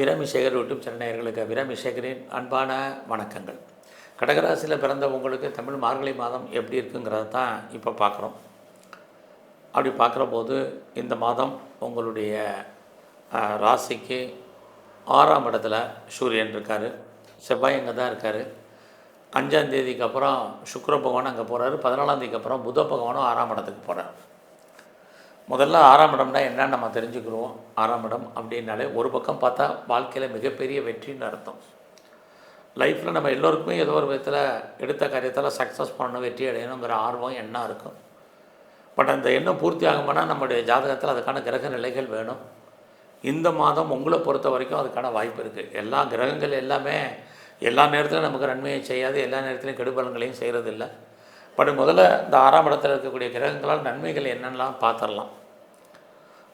அபிராமிசேகர் YouTube channel நேயர்களுக்கு அபிராமிசேகரின் அன்பான வணக்கங்கள். கடகராசியில் பிறந்த உங்களுக்கு தமிழ் மார்கழி மாதம் எப்படி இருக்குங்கிறத தான் இப்போ பார்க்குறோம். அப்படி பார்க்குற போது இந்த மாதம் உங்களுடைய ராசிக்கு 6ஆம் இடத்துல சூரியன் இருக்கார், செவ்வாய் அங்கே தான் இருக்கார். 5ஆம் தேதிக்கு அப்புறம் சுக்கிர பகவான் அங்கே போகிறாரு. 14ஆம் தேதிக்கு அப்புறம் புத பகவானும் 6ஆம் இடத்துக்கு போகிறார். முதல்ல 6ஆம் இடம்னா என்னன்னு நம்ம தெரிஞ்சுக்கிறோம். 6ஆம் இடம் அப்படின்னாலே ஒரு பக்கம் பார்த்தா வாழ்க்கையில் மிகப்பெரிய வெற்றின்னு அர்த்தம். லைஃப்பில் நம்ம எல்லோருக்குமே ஏதோ ஒரு விதத்தில் எடுத்த காரியத்தில் சக்ஸஸ் பண்ணணும், வெற்றி அடையணுங்கிற ஆர்வம் எண்ணம் இருக்கும். பட் அந்த எண்ணம் பூர்த்தி ஆகும்னா நம்முடைய ஜாதகத்தில் அதுக்கான கிரக நிலைகள் வேணும். இந்த மாதம் உங்களை பொறுத்த வரைக்கும் அதுக்கான வாய்ப்பு இருக்குது. எல்லா கிரகங்கள் எல்லாமே எல்லா நேரத்திலும் நமக்கு நன்மையை செய்யாது, எல்லா நேரத்திலையும் கெடுபலங்களையும் செய்கிறதில்லை. பட் முதல்ல இந்த 6ஆம் இடத்தில் இருக்கக்கூடிய கிரகங்களால் நன்மைகள் என்னென்னலாம் பார்த்துடலாம்.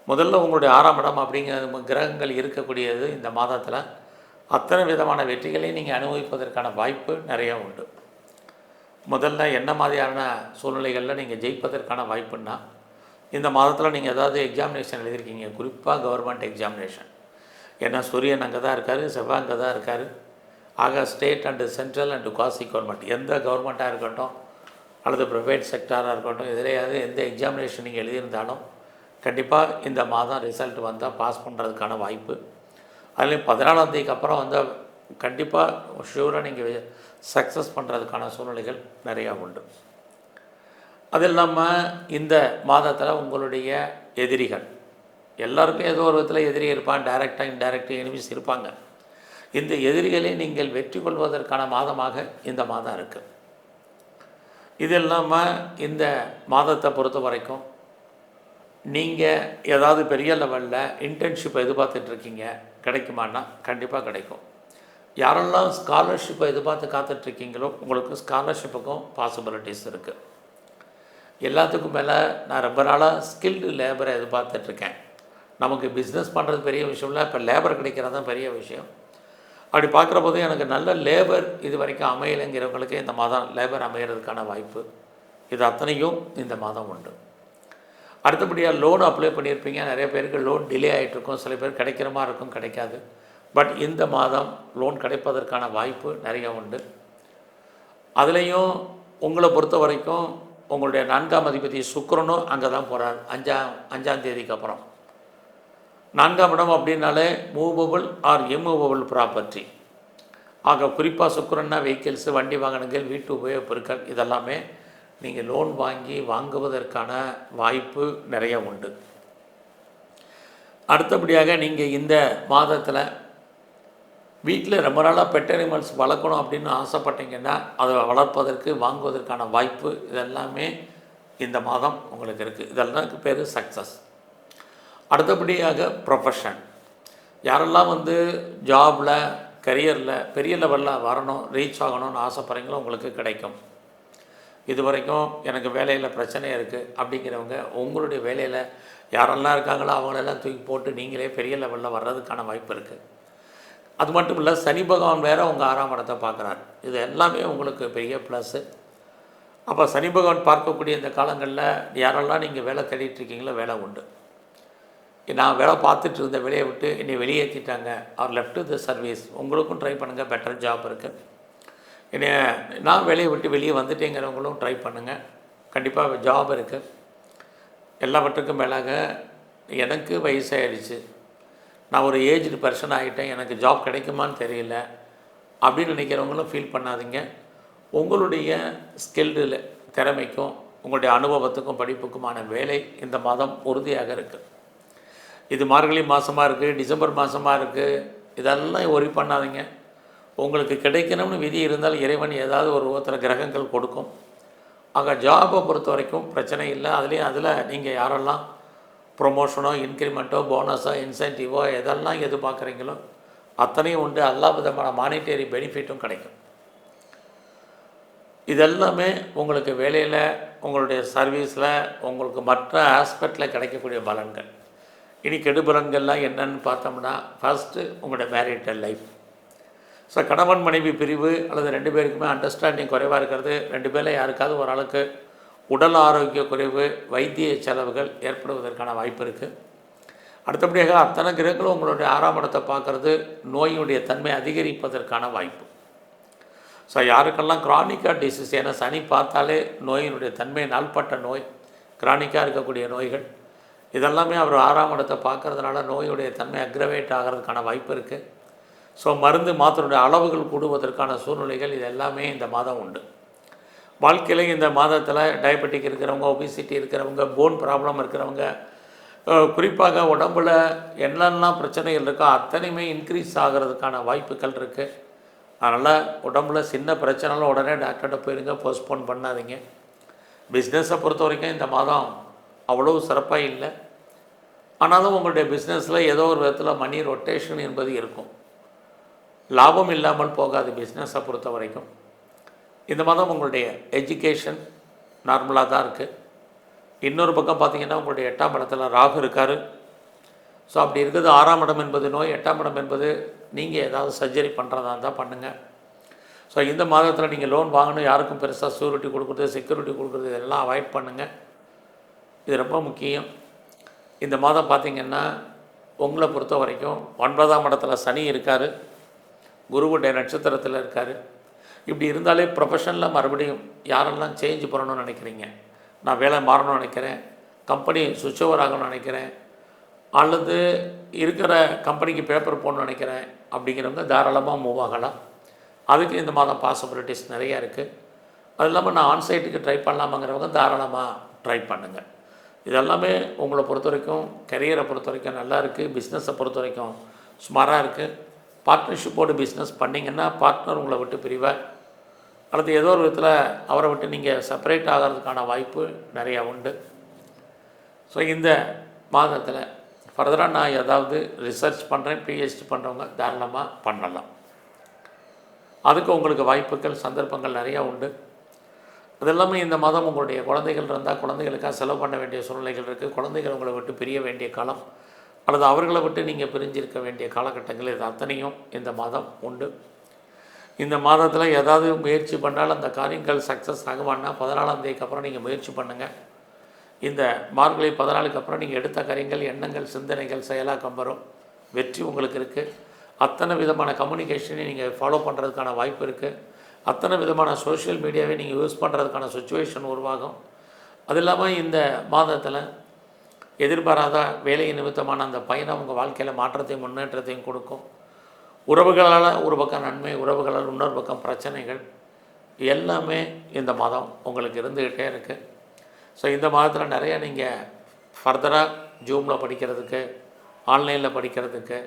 முதல்ல உங்களுடைய 6ஆம் இடம் அப்படிங்கிற கிரகங்கள் இருக்கக்கூடியது இந்த மாதத்தில் அத்தனை விதமான வெற்றிகளையும் நீங்கள் அனுபவிப்பதற்கான வாய்ப்பு நிறையா உண்டு. முதல்ல என்ன மாதிரியான சூழ்நிலைகளில் நீங்கள் ஜெயிப்பதற்கான வாய்ப்புன்னா, இந்த மாதத்தில் நீங்கள் ஏதாவது எக்ஸாமினேஷன் எழுதியிருக்கீங்க, குறிப்பாக கவர்மெண்ட் எக்ஸாமினேஷன். ஏன்னா சூரியன் அங்கே தான் இருக்கார், செவ்வாய் அங்கே தான் இருக்கார். ஆக state and central and quasi government எந்த கவர்மெண்ட்டாக இருக்கட்டும் அல்லது ப்ரைவேட் செக்டாராக இருக்கட்டும், எதிரையாவது எந்த எக்ஸாமினேஷன் நீங்கள் எழுதியிருந்தாலும் கண்டிப்பாக இந்த மாதம் ரிசல்ட் வந்தால் பாஸ் பண்ணுறதுக்கான வாய்ப்பு. அதுலேயும் 14ஆம் தேதிக்கு அப்புறம் வந்தால் கண்டிப்பாக ஷூராக நீங்கள் சக்ஸஸ் பண்ணுறதுக்கான சூழ்நிலைகள் நிறையா உண்டு. அது இல்லாமல் இந்த மாதத்தில் உங்களுடைய எதிரிகள் எல்லாருக்கும் ஏதோ ஒரு விதத்தில் எதிரி இருப்பான், டைரெக்டாக இன்டைரக்டாக எனிமீஸ் இருப்பாங்க. இந்த எதிரிகளை நீங்கள் வெற்றி கொள்வதற்கான மாதமாக இந்த மாதம் இருக்குது. இது இல்லாமல் இந்த மாதத்தை பொறுத்த வரைக்கும் நீங்கள் ஏதாவது பெரிய லெவலில் இன்டர்ன்ஷிப்பை எதிர்பார்த்துட்ருக்கீங்க, கிடைக்குமான்னா கண்டிப்பாக கிடைக்கும். யாரெல்லாம் ஸ்காலர்ஷிப்பை எதிர்பார்த்து காத்துட்ருக்கீங்களோ உங்களுக்கு ஸ்காலர்ஷிப்புக்கும் பாசிபிலிட்டிஸ் இருக்குது. எல்லாத்துக்கும் மேலே நான் ரொம்ப நாளாக ஸ்கில்டு லேபரை எதிர்பார்த்துட்ருக்கேன். நமக்கு பிஸ்னஸ் பண்ணுறது பெரிய விஷயம் இல்லை, இப்போ லேபர் கிடைக்கிறது தான் பெரிய விஷயம். அப்படி பார்க்குற போது எனக்கு நல்ல லேபர் இது வரைக்கும் அமையலைங்கிறவங்களுக்கு இந்த மாதம் லேபர் அமைகிறதுக்கான வாய்ப்பு இது அத்தனையும் இந்த மாதம் உண்டு. அடுத்தபடியாக லோன் அப்ளை பண்ணியிருப்பீங்க, நிறைய பேருக்கு லோன் டிலே ஆகிட்டுருக்கும், சில பேர் கிடைக்கிற மாதிரி இருக்கும், கிடைக்காது. பட் இந்த மாதம் லோன் கிடைப்பதற்கான வாய்ப்பு நிறைய உண்டு. அதுலேயும் உங்களை பொறுத்த வரைக்கும் உங்களுடைய 4ஆம் அதிபதி சுக்கிரனும் அங்கே தான் போகிறார் 5ஆம் தேதிக்கு அப்புறம். 4ஆம் இடம் அப்படின்னாலே மூவபிள் ஆர் இம்மூவபிள் ப்ராப்பர்ட்டி. ஆக குறிப்பாக சுக்கிரன்னா வெஹிக்கிள்ஸு, வண்டி வாகனங்கள், வீட்டு உபயோகப் பொருட்கள் இதெல்லாமே நீங்கள் லோன் வாங்கி வாங்குவதற்கான வாய்ப்பு நிறைய உண்டு. அடுத்தபடியாக நீங்கள் இந்த மாதத்தில் வீட்டில் ரொம்ப நாளாக பெட் அனிமல்ஸ் வளர்க்கணும் அப்படின்னு ஆசைப்பட்டீங்கன்னா அதை வளர்ப்பதற்கு வாங்குவதற்கான வாய்ப்பு இதெல்லாமே இந்த மாதம் உங்களுக்கு இருக்குது. இதெல்லாம் பேர் சக்ஸஸ். அடுத்தபடியாக ப்ரொஃபஷன். யாரெல்லாம் ஜாபில் கரியரில் பெரிய லெவலில் வரணும், ரீச் ஆகணும்னு ஆசைப்படுறீங்களோ உங்களுக்கு கிடைக்கும். இது வரைக்கும் எனக்கு வேலையில் பிரச்சனை இருக்குது அப்படிங்கிறவங்க உங்களுடைய வேலையில் யாரெல்லாம் இருக்காங்களோ அவங்களெல்லாம் தூக்கி போட்டு நீங்களே பெரிய லெவலில் வர்றதுக்கான வாய்ப்பு இருக்குது. அது மட்டும் இல்லை, சனி பகவான் வேறு உங்கள் 6ஆம் இடத்தை பார்க்குறாரு. இது எல்லாமே உங்களுக்கு பெரிய ப்ளஸ்ஸு. அப்போ சனி பகவான் பார்க்கக்கூடிய இந்த காலங்களில் யாரெல்லாம் நீங்கள் வேலை தேடிட்டுருக்கீங்களோ வேலை உண்டு. நான் வேலை பார்த்துட்டு இருந்த வேலையை விட்டு என்னை வெளியேற்றிட்டாங்க, அவர் லெஃப்ட் த சர்வீஸ், உங்களுக்கும் ட்ரை பண்ணுங்கள், பெட்டர் ஜாப் இருக்குது. என்னை நான் வேலையை விட்டு வெளியே வந்துட்டேங்கிறவங்களும் ட்ரை பண்ணுங்கள், கண்டிப்பாக ஜாப் இருக்குது. எல்லாவற்றுக்கும் மேலாக எனக்கு வயசாகிடுச்சு, நான் ஒரு ஏஜ்டு பர்சன் ஆகிட்டேன், எனக்கு ஜாப் கிடைக்குமான்னு தெரியல அப்படின்னு நினைக்கிறவங்களும் ஃபீல் பண்ணாதீங்க. உங்களுடைய ஸ்கில்டு திறமைக்கும் உங்களுடைய அனுபவத்துக்கும் படிப்புக்குமான வேலை இந்த மாதம் உறுதியாக இருக்குது. இது மார்கழி மாதமாக இருக்குது, டிசம்பர் மாதமாக இருக்குது, இதெல்லாம் ஒரி பண்ணாதீங்க. உங்களுக்கு கிடைக்கணும்னு விதி இருந்தால் இறைவன் ஏதாவது ஒரு விதத்தில் கிரகங்கள் கொடுக்கும். ஆக ஜாபை பொறுத்த வரைக்கும் பிரச்சனை இல்லை. அதில் நீங்கள் யாரெல்லாம் ப்ரொமோஷனோ இன்க்ரிமெண்ட்டோ போனஸோ இன்சென்டிவோ எதெல்லாம் எதிர்பார்க்குறீங்களோ அத்தனையும் உண்டு. எல்லா விதமான மானிட்டரி பெனிஃபிட்டும் கிடைக்கும். இதெல்லாமே உங்களுக்கு வேலையில், உங்களுடைய சர்வீஸில், உங்களுக்கு மற்ற ஆஸ்பெக்டில் கிடைக்கக்கூடிய பலன்கள். இனி கெடுபலன்கள்லாம் என்னன்னு பார்த்தோம்னா, ஃபஸ்ட்டு உங்களுடைய மேரிட்டல் லைஃப். ஸோ கணவன் மனைவி பிரிவு அல்லது 2 பேருக்குமே அண்டர்ஸ்டாண்டிங் குறைவாக இருக்கிறது, 2 பேரில் யாருக்காவது ஒரு ஆளுக்கு உடல் ஆரோக்கிய குறைவு, வைத்திய செலவுகள் ஏற்படுவதற்கான வாய்ப்பு இருக்குது. அடுத்தபடியாக அத்தனை கிரகங்களும் உங்களுடைய 6ஆம் இடத்தை பார்க்குறது நோயுடைய தன்மை அதிகரிப்பதற்கான வாய்ப்பு. ஸோ யாருக்கெல்லாம் கிரானிக்காக டிசீஸ், ஏன்னா சனி பார்த்தாலே நோயினுடைய தன்மை நாள்பட்ட நோய், கிரானிக்காக இருக்கக்கூடிய நோய்கள் இதெல்லாமே அவர் 6ஆம் இடத்தை பார்க்கறதுனால நோயுடைய தன்மை அக்ரவேட் ஆகிறதுக்கான வாய்ப்பு இருக்குது. ஸோ மருந்து மாத்திரையுடைய அளவுகள் கூடுவதற்கான சூழ்நிலைகள் இது எல்லாமே இந்த மாதம் உண்டு. வாழ்க்கையில் இந்த மாதத்தில் டயபெட்டிக் இருக்கிறவங்க, ஒபிசிட்டி இருக்கிறவங்க, போன் ப்ராப்ளம் இருக்கிறவங்க, குறிப்பாக உடம்பில் என்னெல்லாம் பிரச்சனைகள் இருக்கோ அத்தனையுமே இன்க்ரீஸ் ஆகிறதுக்கான வாய்ப்புகள் இருக்குது. அதனால் உடம்புல சின்ன பிரச்சனைலாம் உடனே டாக்டர்கிட்ட போயிருங்க, போஸ்ட்போன் பண்ணாதீங்க. பிஸ்னஸை பொறுத்த வரைக்கும் இந்த மாதம் அவ்வளவு சிறப்பாக இல்லை. ஆனாலும் உங்களுடைய பிஸ்னஸில் ஏதோ ஒரு விதத்தில் மணி ரொட்டேஷன் என்பது இருக்கும். லாபம் இல்லாமல் போகாது பிஸ்னஸை பொறுத்த வரைக்கும். இந்த மாதம் உங்களுடைய எஜுகேஷன் நார்மலாக தான் இருக்குது. இன்னொரு பக்கம் பார்த்திங்கன்னா உங்களுடைய 8ஆம் இடத்துல ராகு இருக்கார். ஸோ அப்படி இருக்குது. 6ஆம் இடம் என்பது நோய், 8ஆம் இடம் என்பது நீங்கள் ஏதாவது சர்ஜரி பண்ணுறதா இருந்தால் பண்ணுங்கள். ஸோ இந்த மாதத்தில் நீங்கள் லோன் வாங்கணும், யாருக்கும் பெருசாக ஷூரிட்டி கொடுக்குறது, செக்யூரிட்டி கொடுக்குறது இதெல்லாம் அவாய்ட் பண்ணுங்கள். இது ரொம்ப முக்கியம். இந்த மாதம் பார்த்திங்கன்னா உங்களை பொறுத்த வரைக்கும் 9ஆம் இடத்துல சனி இருக்கார், குருவுடைய நட்சத்திரத்தில் இருக்கார். இப்படி இருந்தாலே ப்ரொஃபஷனில் மறுபடியும் யாரெல்லாம் சேஞ்ச் பண்ணணும்னு நினைக்கிறீங்க, நான் வேலை மாறணும்னு நினைக்கிறேன், கம்பெனி சுவிட்ச் ஓவர் ஆகணும்னு நினைக்கிறேன், அல்லது இருக்கிற கம்பெனிக்கு பேப்பர் போடணும்னு நினைக்கிறேன் அப்படிங்கிறவங்க தாராளமாக மூவ் ஆகலாம். அதுக்கு இந்த மாதம் பாசிபிலிட்டிஸ் நிறையா இருக்குது. அது இல்லாமல் நான் ஆன்சைட்டுக்கு ட்ரை பண்ணலாமாங்கிறவங்க தாராளமாக ட்ரை பண்ணுங்கள். இதெல்லாமே உங்களை பொறுத்த வரைக்கும், கரியரை பொறுத்த வரைக்கும் நல்லா இருக்குது. பிஸ்னஸை பொறுத்த வரைக்கும் சுமாராக இருக்குது. பார்ட்னர்ஷிப்போடு பிஸ்னஸ் பண்ணிங்கன்னா பார்ட்னர் உங்களை விட்டு பிரிவார், அல்லது ஏதோ ஒரு விதத்தில் அவரை விட்டு நீங்கள் செப்பரேட் ஆகிறதுக்கான வாய்ப்பு நிறையா உண்டு. ஸோ இந்த மாதத்தில் ஃபர்தராக நான் ஏதாவது ரிசர்ச் பண்ணுறேன், பிஹெச்டி பண்ணுறவங்க தாராளமாக பண்ணலாம். அதுக்கு உங்களுக்கு வாய்ப்புகள், சந்தர்ப்பங்கள் நிறையா உண்டு. அது எல்லாமே இந்த மாதம் உங்களுடைய குழந்தைகள் இருந்தால் குழந்தைகளுக்காக செலவு பண்ண வேண்டிய சூழ்நிலைகள் இருக்குது. குழந்தைகள் உங்களை விட்டு பிரிய வேண்டிய காலம், அல்லது அவர்களை விட்டு நீங்கள் பிரிஞ்சிருக்க வேண்டிய காலகட்டங்கள் இது அத்தனையும் இந்த மாதம் உண்டு. இந்த மாதத்தில் ஏதாவது முயற்சி பண்ணால் அந்த காரியங்கள் சக்ஸஸ் ஆகுமானா 14ஆம் தேதிக்கு அப்புறம் நீங்கள் முயற்சி பண்ணுங்கள். இந்த மார்கழி 14க்கு அப்புறம் நீங்கள் எடுத்த காரியங்கள், எண்ணங்கள், சிந்தனைகள் செயலாக்கம் வரும். வெற்றி உங்களுக்கு இருக்குது. அத்தனை விதமான கம்யூனிகேஷனை நீங்கள் ஃபாலோ பண்ணுறதுக்கான வாய்ப்பு இருக்குது. அத்தனை விதமான சோஷியல் மீடியாவை நீங்கள் யூஸ் பண்ணுறதுக்கான சுச்சுவேஷன் உருவாகும். அது இல்லாமல் இந்த மாதத்தில் எதிர்பாராத வேலை நிமித்தமான அந்த பயணம் உங்கள் வாழ்க்கையில் மாற்றத்தையும் முன்னேற்றத்தையும் கொடுக்கும். உறவுகளால் ஒரு பக்கம் நன்மை, உறவுகளால் இன்னொரு பக்கம் பிரச்சனைகள் எல்லாமே இந்த மாதம் உங்களுக்கு இருந்துக்கிட்டே இருக்குது. ஸோ இந்த மாதத்தில் நிறைய நீங்கள் ஃபர்தராக ஜூமில் படிக்கிறதுக்கு, ஆன்லைனில் படிக்கிறதுக்கு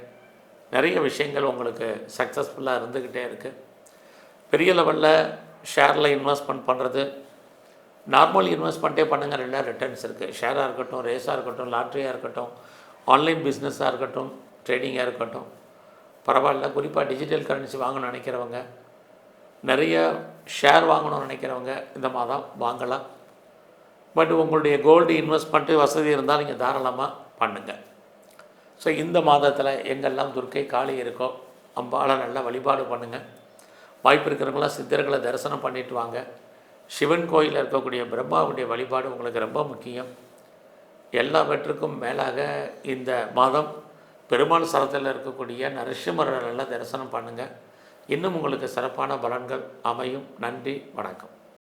நிறைய விஷயங்கள் உங்களுக்கு சக்ஸஸ்ஃபுல்லாக இருந்துக்கிட்டே இருக்குது. பெரிய லெவலில் ஷேரில் இன்வெஸ்ட்மெண்ட் பண்ணுறது, நார்மல் இன்வெஸ்ட்மெண்ட்டே பண்ணுங்கள், ரெண்டாக ரிட்டர்ன்ஸ் இருக்குது. ஷேராக இருக்கட்டும், ரேஸாக இருக்கட்டும், லாட்ரியாக இருக்கட்டும், ஆன்லைன் பிஸ்னஸாக இருக்கட்டும், ட்ரேடிங்காக இருக்கட்டும், பரவாயில்ல. குறிப்பாக டிஜிட்டல் கரன்சி வாங்கணும்னு நினைக்கிறவங்க, நிறைய ஷேர் வாங்கணும்னு நினைக்கிறவங்க இந்த மாதம் வாங்கலாம். பட் உங்களுடைய கோல்டு இன்வெஸ்ட்மெண்ட்டு வசதி இருந்தால் நீங்கள் தாராளமாக பண்ணுங்கள். ஸோ இந்த மாதத்தில் எங்கெல்லாம் துர்க்கை காளி இருக்கோ அம்பாளை நல்லா வழிபாடு பண்ணுங்கள். வாய்ப்பு இருக்கிறவங்களாம் சித்தர்களை தரிசனம் பண்ணிட்டு வாங்க. சிவன் கோயிலில் இருக்கக்கூடிய பிரம்மாவுடைய வழிபாடு உங்களுக்கு ரொம்ப முக்கியம். எல்லாவற்றுக்கும் மேலாக இந்த மாதம் பெருமாள் சரத்தில் இருக்கக்கூடிய நரசிம்மரை நல்லா தரிசனம் பண்ணுங்கள். இன்னும் உங்களுக்கு சிறப்பான பலன்கள் அமையும். நன்றி, வணக்கம்.